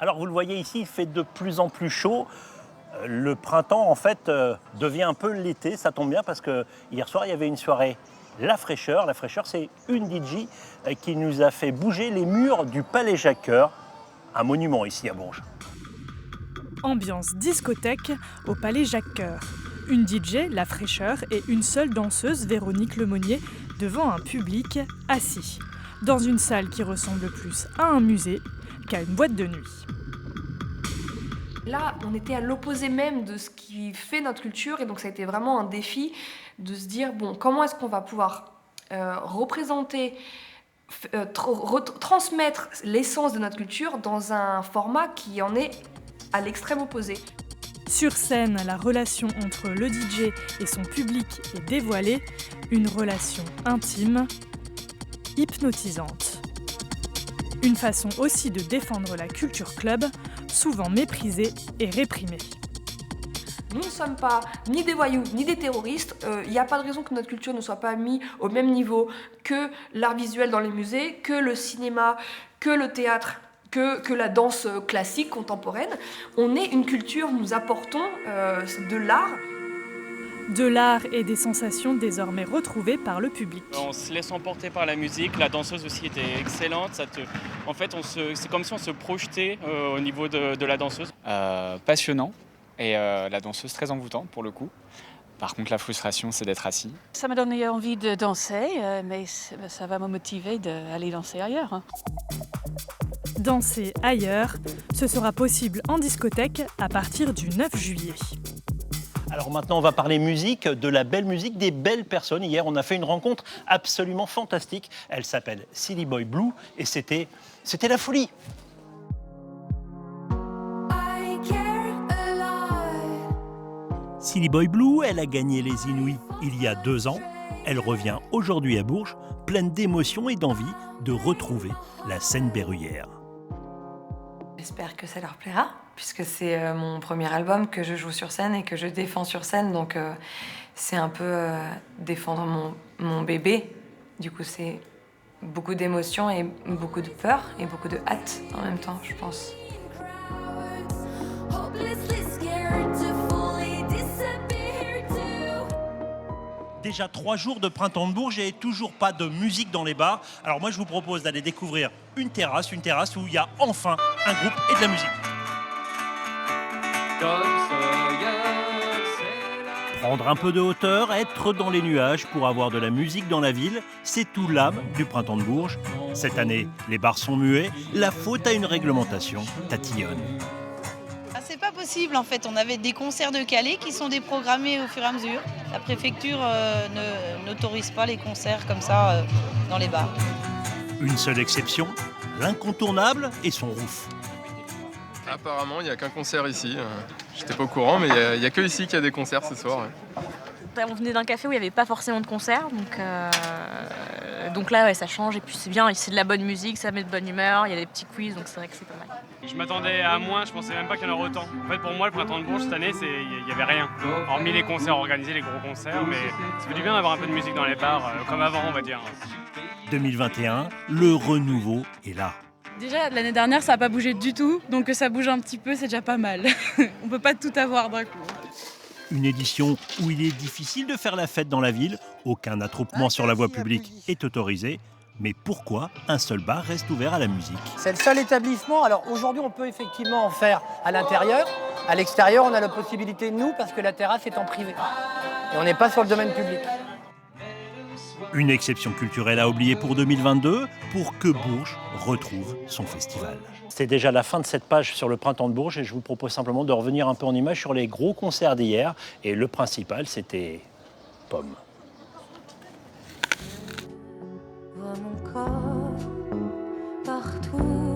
Alors vous le voyez ici, il fait de plus en plus chaud. Le printemps en fait devient un peu l'été, ça tombe bien parce que hier soir il y avait une soirée La Fraîcheur. La Fraîcheur, c'est une DJ qui nous a fait bouger les murs du Palais Jacques-Cœur, un monument ici à Bourges. Ambiance discothèque au Palais Jacques-Cœur. Une DJ, La Fraîcheur, et une seule danseuse, Véronique Lemonnier, devant un public assis, dans une salle qui ressemble plus à un musée qu'à une boîte de nuit. Là, on était à l'opposé même de ce qui fait notre culture, et donc ça a été vraiment un défi de se dire, bon, comment est-ce qu'on va pouvoir représenter, transmettre l'essence de notre culture dans un format qui en est à l'extrême opposé. Sur scène, la relation entre le DJ et son public est dévoilée, une relation intime, hypnotisante. Une façon aussi de défendre la culture club, souvent méprisée et réprimée. Nous ne sommes pas ni des voyous, ni des terroristes. Il n'y a pas de raison que notre culture ne soit pas mise au même niveau que l'art visuel dans les musées, que le cinéma, que le théâtre, que la danse classique, contemporaine. On est une culture, nous apportons de l'art. De l'art et des sensations désormais retrouvées par le public. On se laisse emporter par la musique, la danseuse aussi était excellente. En fait, c'est comme si on se projetait au niveau de la danseuse. Passionnant et la danseuse très envoûtante pour le coup. Par contre, la frustration, c'est d'être assis. Ça m'a donné envie de danser, mais ça va me motiver d'aller danser ailleurs. Danser ailleurs, ce sera possible en discothèque à partir du 9 juillet. Alors maintenant, on va parler musique, de la belle musique, des belles personnes. Hier, on a fait une rencontre absolument fantastique. Elle s'appelle Silly Boy Blue et c'était la folie. Silly Boy Blue, elle a gagné les Inouïs il y a 2 ans. Elle revient aujourd'hui à Bourges, pleine d'émotion et d'envie de retrouver la scène berruyère. J'espère que ça leur plaira, puisque c'est mon premier album que je joue sur scène et que je défends sur scène, donc c'est un peu défendre mon bébé. Du coup, c'est beaucoup d'émotions et beaucoup de peur et beaucoup de hâte en même temps, je pense. Déjà 3 jours de printemps de Bourges et toujours pas de musique dans les bars. Alors moi je vous propose d'aller découvrir une terrasse où il y a enfin un groupe et de la musique. Prendre un peu de hauteur, être dans les nuages pour avoir de la musique dans la ville, c'est tout l'âme du printemps de Bourges. Cette année, les bars sont muets, la faute à une réglementation tatillonne. C'est pas possible en fait, on avait des concerts de Calais qui sont déprogrammés au fur et à mesure. La préfecture n'autorise pas les concerts comme ça dans les bars. Une seule exception, l'incontournable et son roof. Apparemment, il n'y a qu'un concert ici. J'étais pas au courant, mais il n'y a que ici qu'il y a des concerts ce soir. Ouais. On venait d'un café où il n'y avait pas forcément de concert, donc là ouais, ça change et puis c'est bien, c'est de la bonne musique, ça met de bonne humeur, il y a des petits quiz, donc c'est vrai que c'est pas mal. Je m'attendais à moins, je pensais même pas qu'il y en aurait autant. En fait, pour moi, le printemps de Bourges cette année, il n'y avait rien. Hormis les concerts organisés, les gros concerts, mais ça fait du bien d'avoir un peu de musique dans les bars, comme avant, on va dire. 2021, le renouveau est là. Déjà, l'année dernière, ça n'a pas bougé du tout, donc que ça bouge un petit peu, c'est déjà pas mal. On peut pas tout avoir d'un coup. Une édition où il est difficile de faire la fête dans la ville, aucun attroupement sur la voie publique est autorisé. Mais pourquoi un seul bar reste ouvert à la musique? C'est le seul établissement. Alors aujourd'hui, on peut effectivement en faire à l'intérieur. À l'extérieur, on a la possibilité, nous, parce que la terrasse est en privé. Et on n'est pas sur le domaine public. Une exception culturelle à oublier pour 2022, pour que Bourges retrouve son festival. C'est déjà la fin de cette page sur le printemps de Bourges et je vous propose simplement de revenir un peu en image sur les gros concerts d'hier. Et le principal, c'était Pomme. Vois mon corps partout.